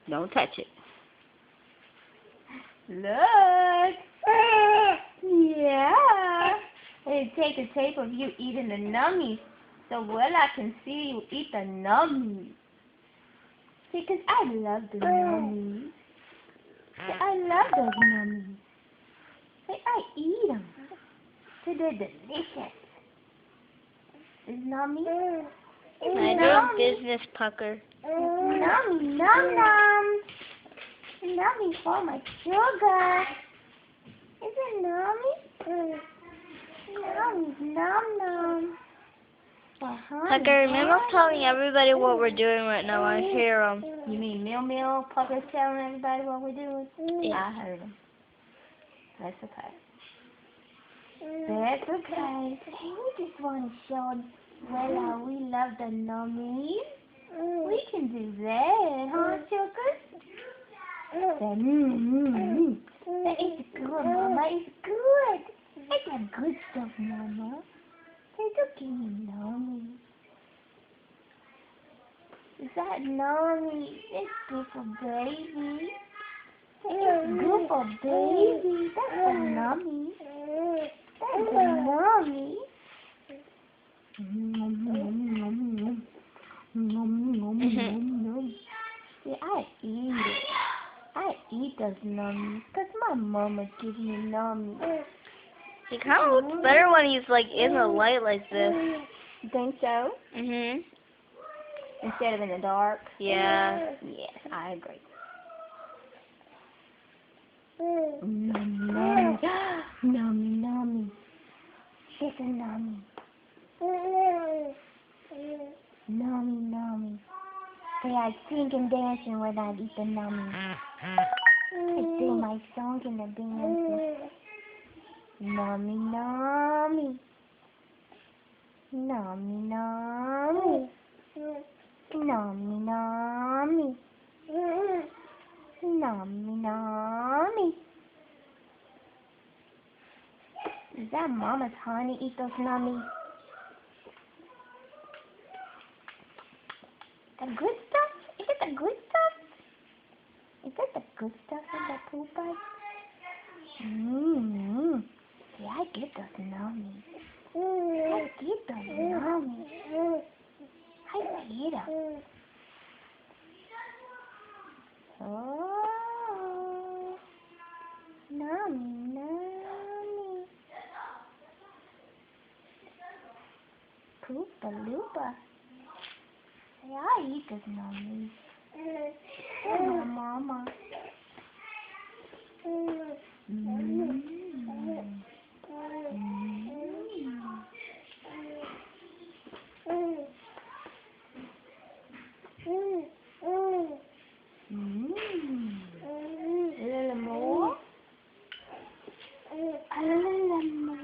Don't touch it. Look. Yeah. Hey, take a tape of you eating the nummies so well I can see you eat the nummies. See, 'cause I love the nummies. See, I love those nummies. See, I eat them. See, they're delicious. Is nummies? I do business pucker. Nummy, num num. Nummy for my sugar. Is it nummy? Nummy, num num. Pucker, remember telling everybody what we're doing right now. I hear them. You mean Meow Pucker telling everybody what we're doing? Yeah. I heard him. That's okay. That's okay. We just want to show Wella we love the nummies. We can do that, huh, Sugar? That is good, Mama. It's good. It's a good stuff, Mama. Hey, don't give me nummies. Is that nummy? It's good for baby. It's good for baby. That's a nummy. That's a nummy. See, I eat it. I eat those nummies because my mama gives me nummies. It kind of looks better when he's like in the light like this. You think so? Mhm. Instead of in the dark? Yeah. Yes, I agree. Nummy, nummy, nummy. It's a nummy. Nummy, nummy. Say, I sing and dancing when I eat the nummy. I sing my song in the dancing. Nummy, nummy. Nummy, nummy. Nummy, nummy. Nummy, nummy. Is that Mama's honey eat those nummies? The good stuff? Is it the good stuff? Is it the good stuff in the poop bag? See, I get those nummies. I get those nummies. I eat them. Oh, nummy, nummy. Poopa loopa. Say, I eat those nummies. Oh, Mama. A little more? A little more?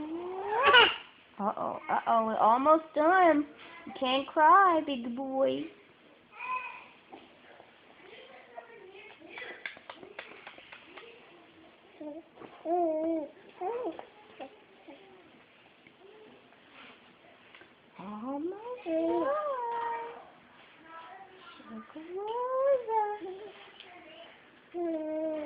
Uh-oh, we're almost done. You can't cry, big boy. Almost done. Sugar Rosa.